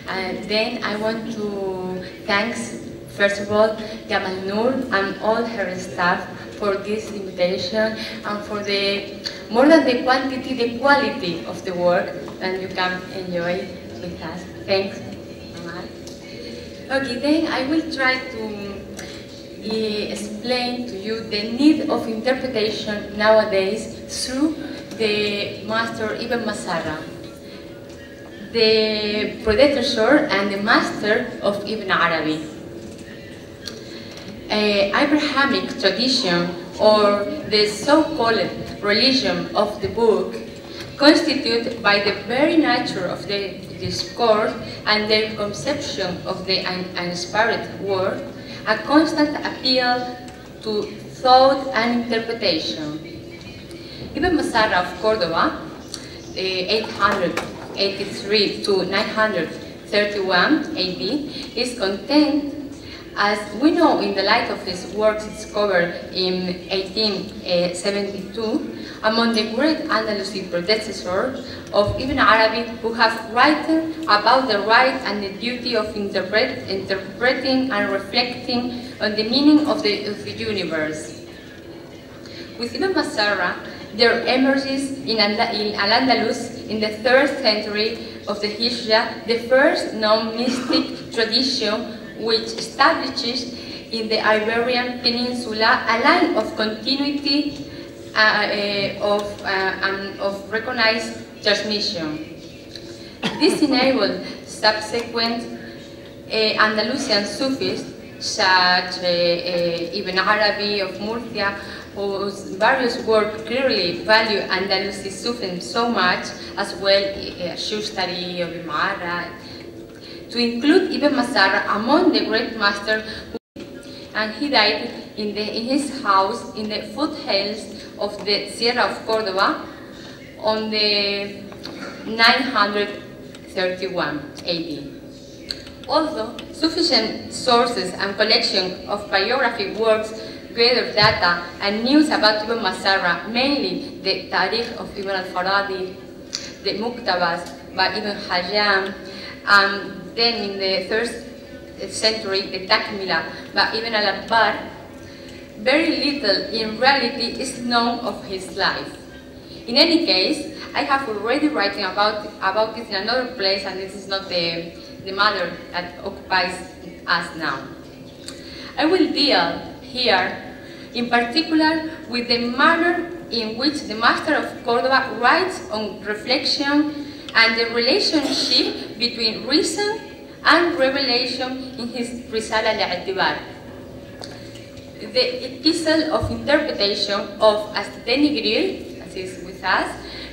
And then I want to thank, first of all, Jamal Noor and all her staff for this invitation and for the, more than the quantity, the quality of the work that you can enjoy with us. Thanks, Jamal. Okay, then I will try to explain to you the need of interpretation nowadays through the master Ibn Masarra, the predecessor and the master of Ibn Arabi. Abrahamic tradition, or the so-called religion of the book, constitute by the very nature of the discourse and their conception of the uninspired word a constant appeal to thought and interpretation. Ibn Masarra of Córdoba, 883 to 931 AD, is contained, as we know in the light of his works discovered in 1872, among the great Andalusian predecessors of Ibn Arabi, who have written about the right and the duty of interpreting and reflecting on the meaning of the universe. With Ibn Masarra, there emerges in Al-Andalus in the 3rd century of the Hijra the first non-mystic tradition which establishes in the Iberian Peninsula a line of continuity of recognized transmission. This enabled subsequent Andalusian Sufis, such Ibn Arabi of Murcia, whose various works clearly value Andalusian Sufism so much, as well Shustari of Imara, to include Ibn Masarra among the great masters, and he died in his house in the foothills of the Sierra of Córdoba on the 931 AD. Although sufficient sources and collection of biographic works gather data and news about Ibn Masarra, mainly the Târihî of Ibn al-Faradi, the Muktabas by Ibn Hajjam, and then in the 3rd century the Takmila by Ibn al-Abbar, very little in reality is known of his life. In any case, I have already written about this in another place, and this is not the matter that occupies us now. I will deal here in particular with the manner in which the Master of Córdoba writes on reflection and the relationship between reason and revelation in his Risala al-I'tibar. The epistle of interpretation of As-Denigrir, as is with us,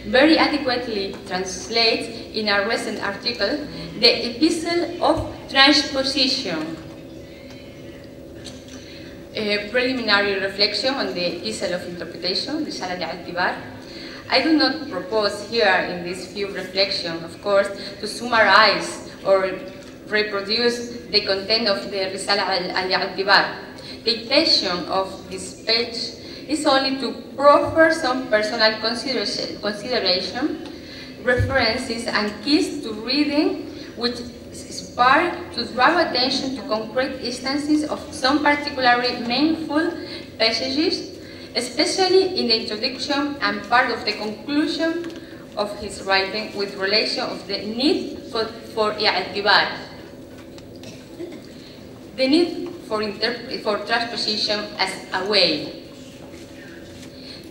very adequately translates in a recent article the epistle of transposition. A preliminary reflection on the epistle of interpretation, Risala al-I'tibar. I do not propose here in this few reflections, of course, to summarize or reproduce the content of the Risala al-I'tibar. The intention of this page is only to proffer some personal consideration, references and keys to reading which inspire to draw attention to concrete instances of some particularly meaningful passages, especially in the introduction and part of the conclusion of his writing with relation of the need for i'tibar, the need for transposition as a way.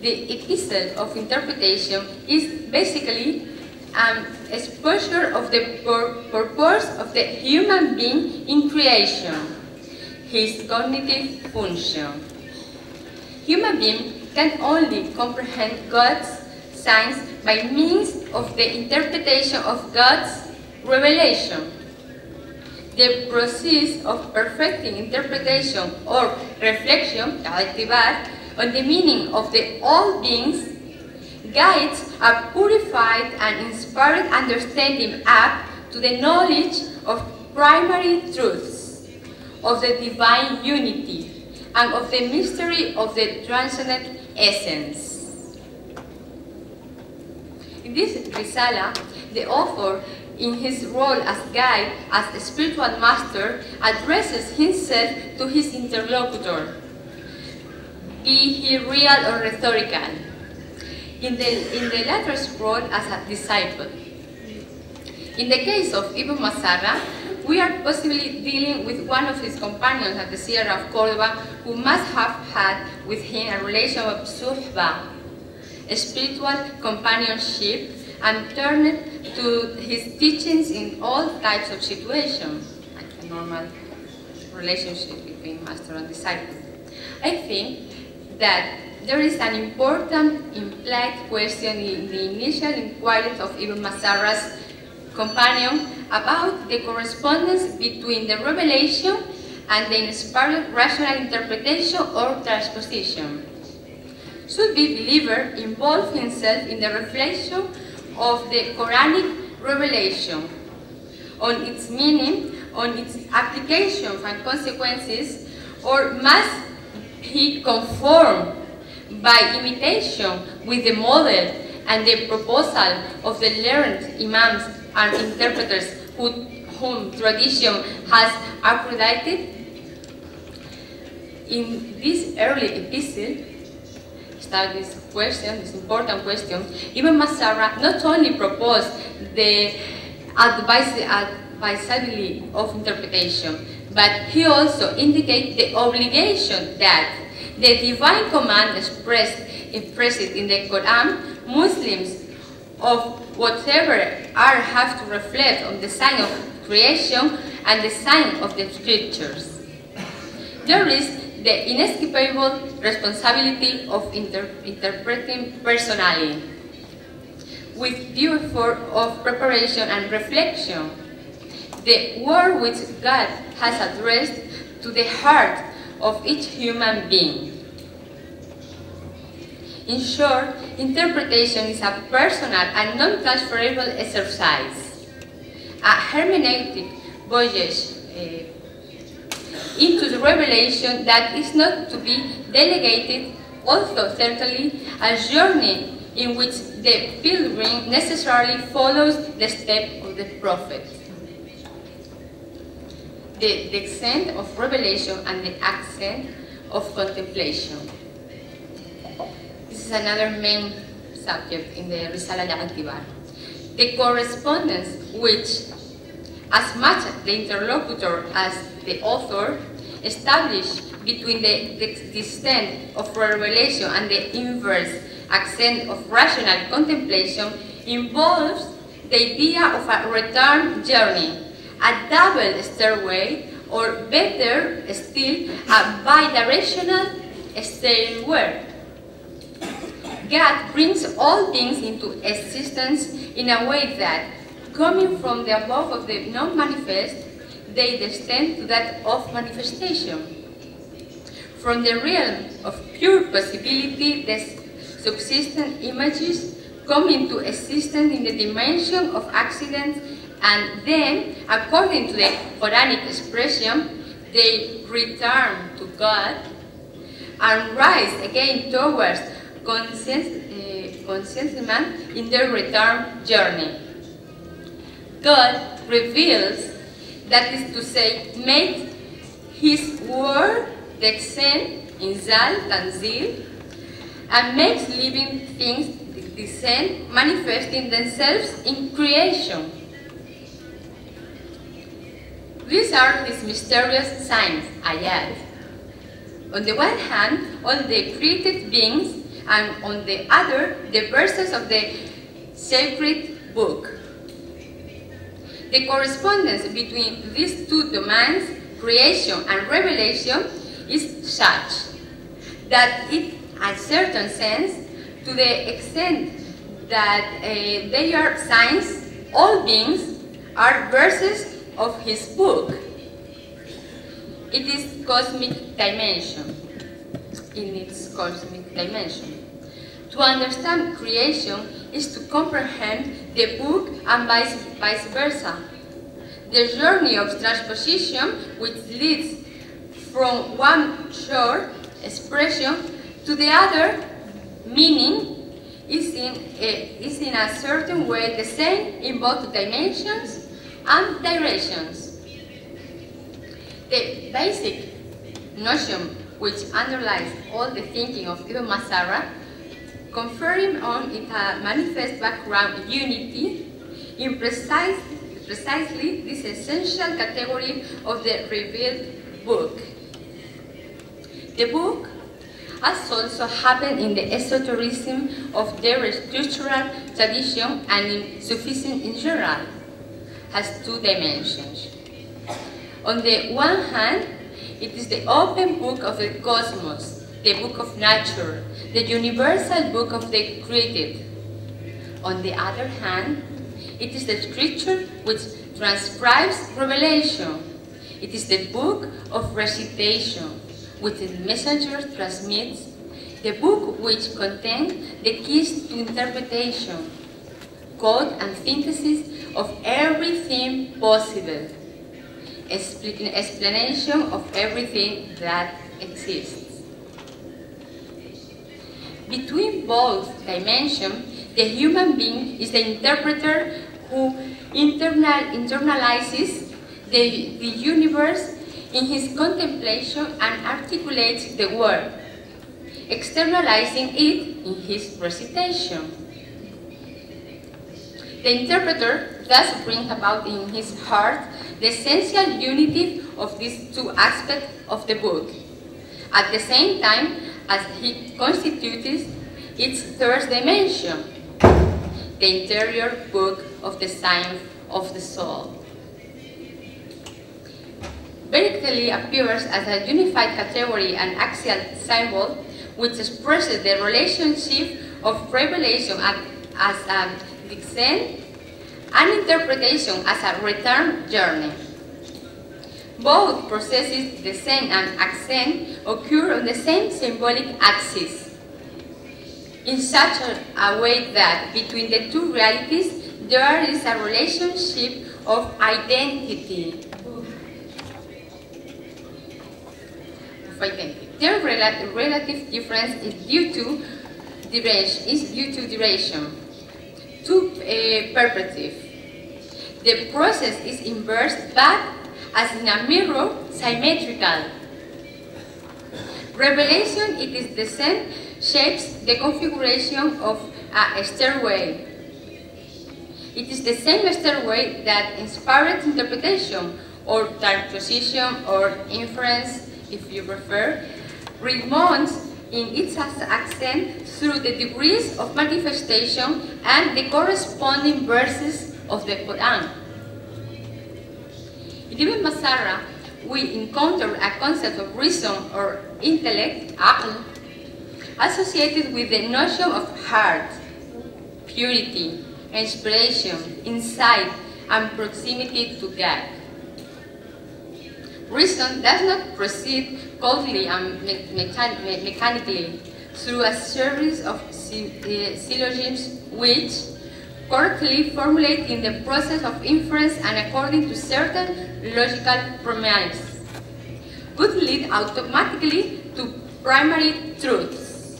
The epistle of interpretation is basically an exposure of the purpose of the human being in creation, his cognitive function. Human beings can only comprehend God's signs by means of the interpretation of God's revelation. The process of perfecting interpretation or reflection, i'tibar, on the meaning of the all beings guides a purified and inspired understanding up to the knowledge of primary truths, of the divine unity, and of the mystery of the transcendent essence. In this Risala, the author in his role as guide, as a spiritual master, addresses himself to his interlocutor, be he real or rhetorical, in the latter's role as a disciple. In the case of Ibn Masarra, we are possibly dealing with one of his companions at the Sierra of Córdoba who must have had with him a relation of suhba, a spiritual companionship, and turned to his teachings in all types of situations, like a normal relationship between master and disciple. I think that there is an important implied question in the initial inquiries of Ibn Masarra's companion about the correspondence between the revelation and the inspired rational interpretation or transposition. Should the believer involve himself in the reflection of the Quranic revelation, on its meaning, on its applications and consequences, or must he conform by imitation with the model and the proposal of the learned imams and interpreters whom tradition has accredited? In this early epistle, this important question, Ibn Masarra not only proposed the advisability of interpretation, but he also indicated the obligation that the divine command expressed in the Quran, Muslims of whatever have to reflect on the sign of creation and the sign of the scriptures. There is the inescapable responsibility of interpreting personally, with due effort of preparation and reflection, the word which God has addressed to the heart of each human being. In short, interpretation is a personal and non-transferable exercise, a hermeneutic voyage into the revelation that is not to be delegated, although certainly a journey in which the pilgrim necessarily follows the step of the prophet. The descent of revelation and the ascent of contemplation. This is another main subject in the Risala al-İtibar. The correspondence which, as much the interlocutor as the author, established between the descent of revelation and the inverse ascent of rational contemplation involves the idea of a return journey, a double stairway, or better still, a bidirectional stairway. God brings all things into existence in a way that, coming from the above of the non-manifest, they descend to that of manifestation. From the realm of pure possibility, the subsistent images come into existence in the dimension of accidents, and then, according to the Quranic expression, they return to God and rise again towards concealment in their return journey. God reveals, that is to say, make His word descend in Zal, Tanzil, and makes living things descend, manifesting themselves in creation. These are His mysterious signs, ayat. On the one hand, all the created beings, and on the other, the verses of the sacred book. The correspondence between these two domains, creation and revelation, is such that in a certain sense, to the extent that they are signs, all beings are verses of His book. It is cosmic dimension, in its cosmic dimension. To understand creation is to comprehend the book and vice versa. The journey of transposition, which leads from one short expression to the other meaning, is in a certain way the same in both dimensions and directions. The basic notion which underlies all the thinking of Ibn Masarra, conferring on it a manifest background unity in precisely this essential category of the revealed book. The book, as also happened in the esotericism of their scriptural tradition and in Sufism in general, has two dimensions. On the one hand, it is the open book of the cosmos, the book of nature, the universal book of the created. On the other hand, it is the scripture which transcribes revelation. It is the book of recitation, which the messenger transmits, the book which contains the keys to interpretation, code and synthesis of everything possible, explanation of everything that exists. Between both dimensions, the human being is the interpreter who internalizes the universe in his contemplation and articulates the world, externalizing it in his recitation. The interpreter thus brings about in his heart the essential unity of these two aspects of the book, at the same time as he constitutes its third dimension, the interior book of the science of the soul. Very clearly appears as a unified category and axial symbol which expresses the relationship of revelation as a descent and interpretation as a return journey. Both processes, descent and ascent, occur on the same symbolic axis, in such a way that between the two realities there is a relationship of identity. Their relative difference is due to duration, to perspective. The process is inverse, but as in a mirror, symmetrical. Revelation, it is descent, shapes the configuration of a stairway. It is the same stairway that inspires interpretation, or transposition, or inference, if you prefer, remounts in its ascent through the degrees of manifestation and the corresponding verses of the Quran. In Ibn Masarra, we encounter a concept of reason or intellect, Akıl, associated with the notion of heart, purity, inspiration, insight, and proximity to God. Reason does not proceed coldly and mechanically through a series of syllogisms which, correctly formulate in the process of inference and according to certain logical premises, would lead automatically to primary truths.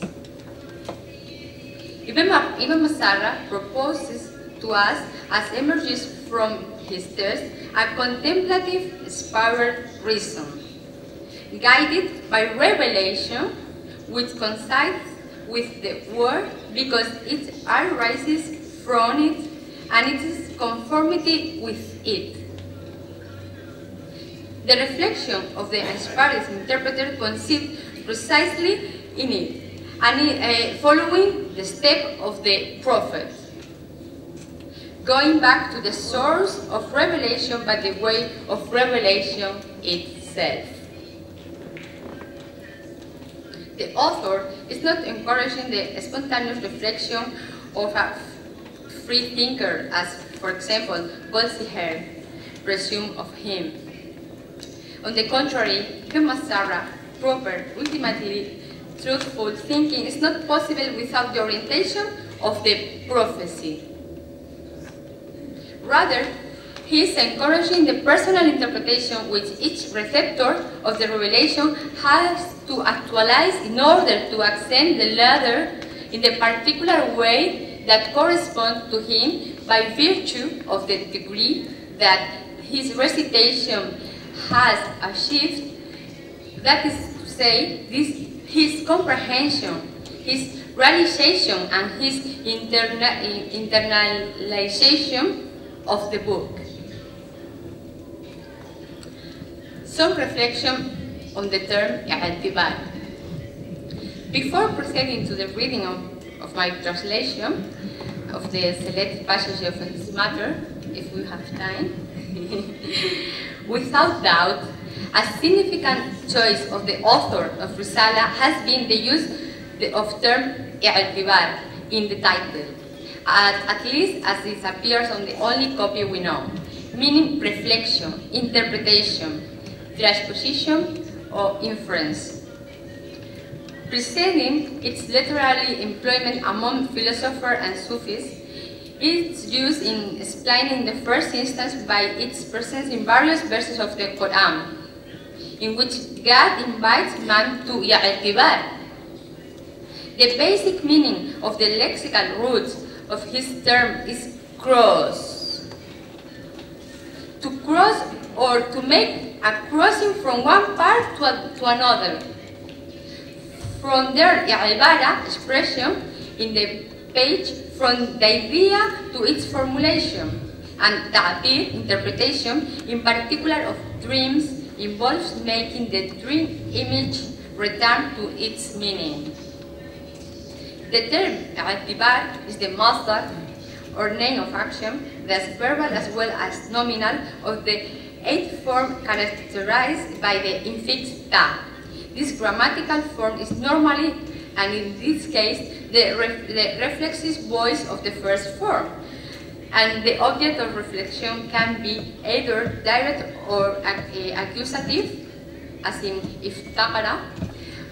Ibn Masarra proposes to us, as emerges from his text, a contemplative, inspired reason, guided by revelation, which coincides with the word because it arises from it and it is conformity with it. The reflection of the inspired interpreter consists precisely in it, and following the step of the prophet, going back to the source of revelation by the way of revelation itself. The author is not encouraging the spontaneous reflection of a free thinker, as, for example, Goldsmith presumed of him. On the contrary, Ibn Masarra, proper, ultimately truthful thinking is not possible without the orientation of the prophecy. Rather, he is encouraging the personal interpretation which each receptor of the revelation has to actualize in order to ascend the ladder in the particular way that corresponds to him by virtue of the degree that his recitation has achieved, that is to say, his comprehension, his realization, and his internalization of the book. Some reflection on the term İtibar. Before proceeding to the reading of my translation of the selected passage of this matter, if we have time, without doubt, a significant choice of the author of Risala has been the use of term İtibar in the title, at least as it appears on the only copy we know, meaning reflection, interpretation, transposition, or inference. Preceding its literary employment among philosophers and Sufis, its use in explaining in the first instance by its presence in various verses of the Quran, in which God invites man to İtibar. The basic meaning of the lexical roots of his term is cross. To cross or to make a crossing from one part to another. From their İtibar expression in the page, from the idea to its formulation, and ta'bir, interpretation, in particular of dreams, involves making the dream image return to its meaning. The term İtibar is the masdar, or name of action, that's verbal as well as nominal, of the 8th form characterized by the infix ta. This grammatical form is normally, and in this case, the reflexive voice of the first form. And the object of reflection can be either direct or accusative, as in iftaqara,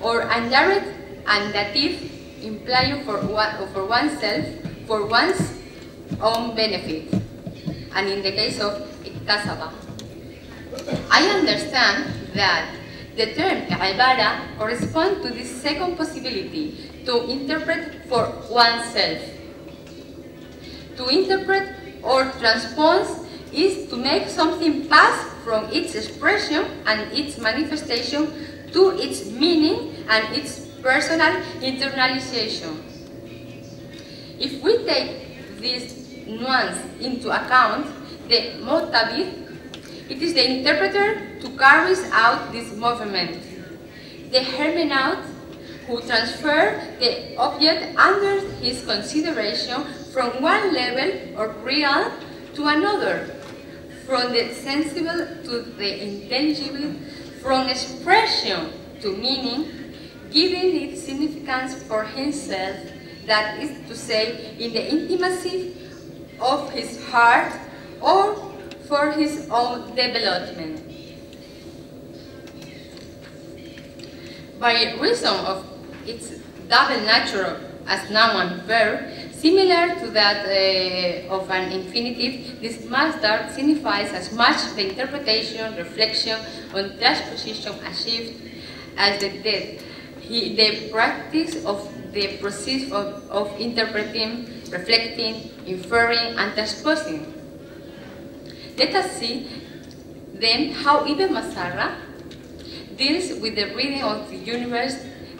or indirect and dative, implying for oneself, for one's own benefit, and in the case of iktasaba. I understand that the term İtibar corresponds to this second possibility, to interpret for oneself. To interpret or transpose is to make something pass from its expression and its manifestation to its meaning and its personal internalization. If we take this nuance into account, the mu'tabir, it is the interpreter who carries out this movement, the hermeneut who transfers the object under his consideration from one level or realm to another, from the sensible to the intelligible, from expression to meaning, giving it significance for himself, that is to say, in the intimacy of his heart or for his own development. By reason of its double nature as noun and verb, similar to that of an infinitive, this masdar signifies as much the interpretation, reflection, on transposition achieved as the practice of the process of interpreting, reflecting, inferring, and transposing. Let us see then how Ibn Masarra deals with the reading of the universe,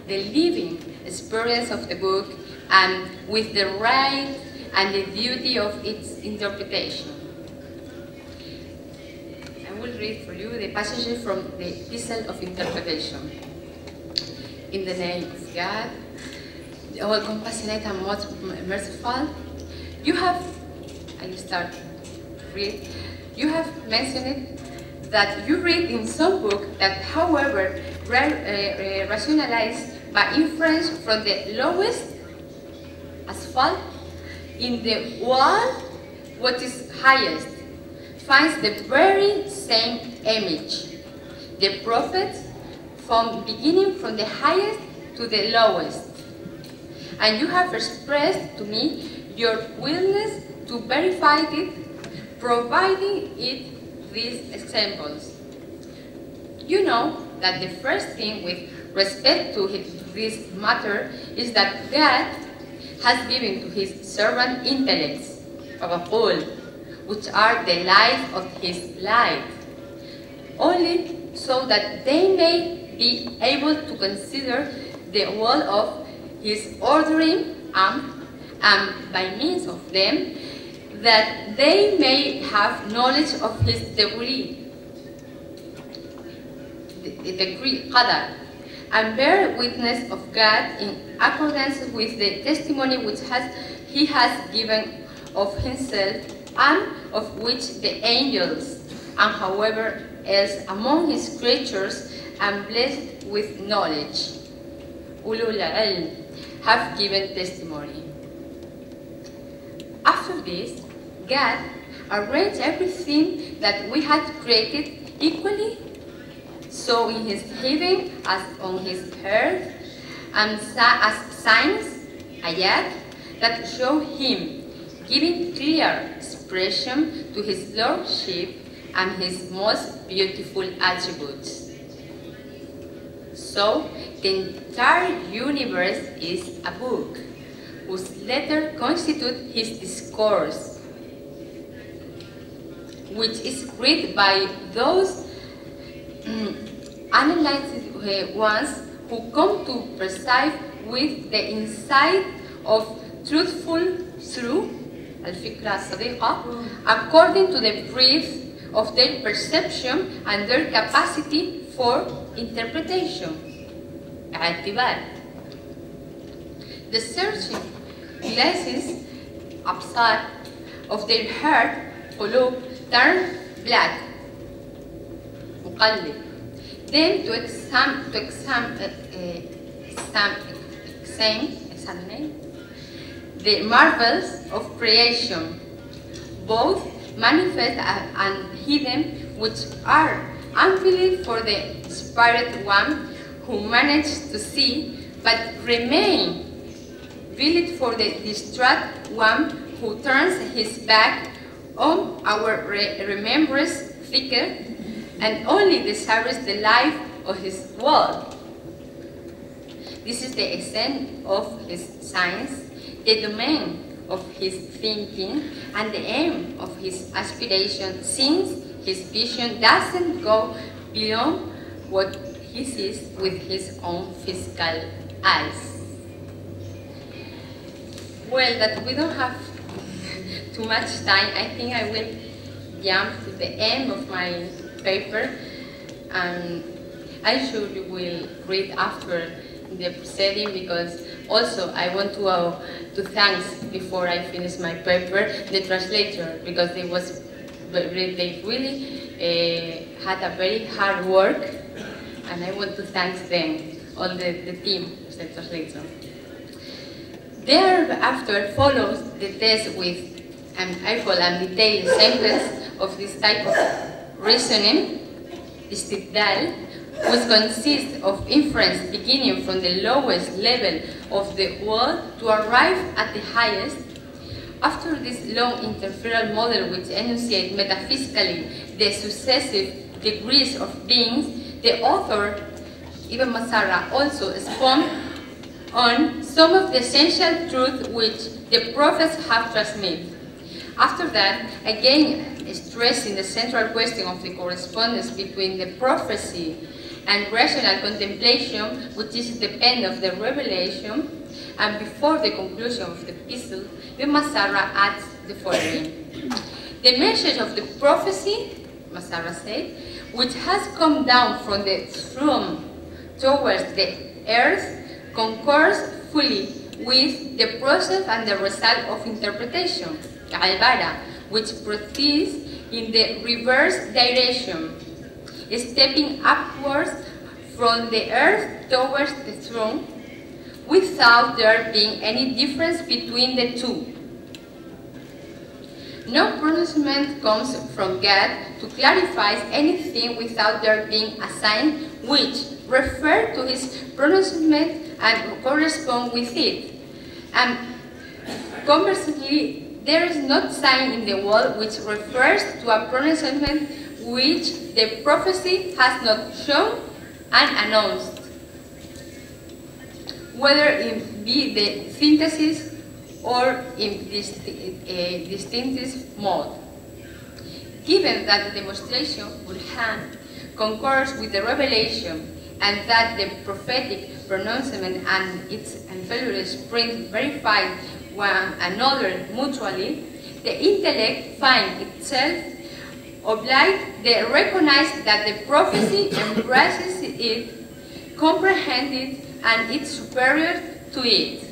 the living experience of the book, and with the right and the duty of its interpretation. I will read for you the passages from the Epistle of Interpretation. In the name of God, the all compassionate and most merciful, you have, I start to read, you have mentioned that you read in some book that, however, rationalized by inference from the lowest asphalt in the wall, what is highest, finds the very same image. The prophets, from beginning from the highest to the lowest. And you have expressed to me your willingness to verify it, providing it these examples. You know that the first thing with respect to this matter is that God has given to his servant intellects, عقول, which are the light of his light, only so that they may be able to consider the whole of his ordering, and by means of them, that they may have knowledge of his decree, qadar, and bear witness of God in accordance with the testimony which he has given of himself, and of which the angels, and however else among his creatures, and blessed with knowledge, ulul ilm, have given testimony. After this, God arranged everything that we had created equally, so in his heaven as on his earth, and as signs, ayat, that show him, giving clear expression to his lordship and his most beautiful attributes. So, the entire universe is a book, whose letter constitute his discourse, which is read by those analyzed ones who come to perceive with the insight of truthful through al-fikra sadiqa, according to the breadth of their perception and their capacity for interpretation. İtibar. The searching glasses, absar, of their heart, qulub, turn black, muqallib. Then to examine the marvels of creation, both manifest and hidden, which are unveiled for the inspired one who managed to see, but remain veiled for the distraught one who turns his back on our remembrance figure and only desires the life of his world. This is the essence of his science, the domain of his thinking, and the aim of his aspiration, since his vision doesn't go beyond what he sees with his own physical eyes. Well, that we don't have too much time, I think I will jump to the end of my paper, and I'm sure you will read after the proceeding, because also I want to thank, before I finish my paper, the translator, because they really had a very hard work, and I want to thank them, all the team of the translator. Thereafter follows the test with an equal and detailed sentence of this type of reasoning, istidlal, which consists of inference beginning from the lowest level of the world to arrive at the highest. After this long interferal model which enunciates metaphysically the successive degrees of beings, the author, Ibn Masarra'da, also expounds on some of the essential truths which the prophets have transmitted. After that, again stressing the central question of the correspondence between the prophecy and rational contemplation, which is the pen of the revelation, and before the conclusion of the epistle, Ibn Masarra'da adds the following. The message of the prophecy, Masarra'da said, which has come down from the throne towards the earth, concurs fully with the process and the result of interpretation, al-bara, which proceeds in the reverse direction, stepping upwards from the earth towards the throne, without there being any difference between the two. No pronouncement comes from God to clarify anything without there being a sign which refers to his pronouncement and correspond with it. And conversely, there is no sign in the world which refers to a pronouncement which the prophecy has not shown and announced, whether it be the synthesis or in distinctive mode. Given that the demonstration would hand concurs with the revelation and that the prophetic pronouncement and its inferiority print verify one another mutually, the intellect finds itself obliged to recognize that the prophecy embraces it, comprehends it, and is superior to it.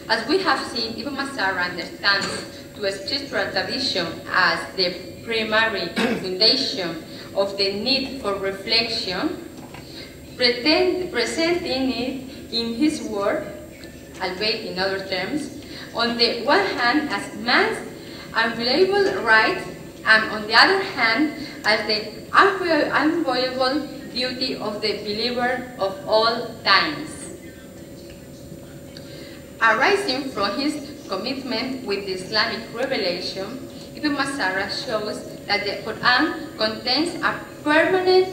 As we have seen, Ibn Masarra understands to spiritual tradition as the primary foundation of the need for reflection, presenting it in his work, albeit in other terms, on the one hand as man's unviolable right, and on the other hand as the unviolable duty of the believer of all times. Arising from his commitment with the Islamic revelation, Ibn Masarra shows that the Quran contains a permanent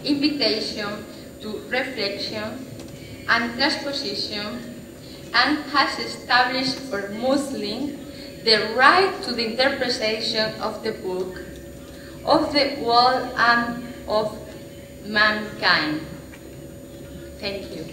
invitation to reflection and transposition and has established for Muslims the right to the interpretation of the book, of the world, and of mankind. Thank you.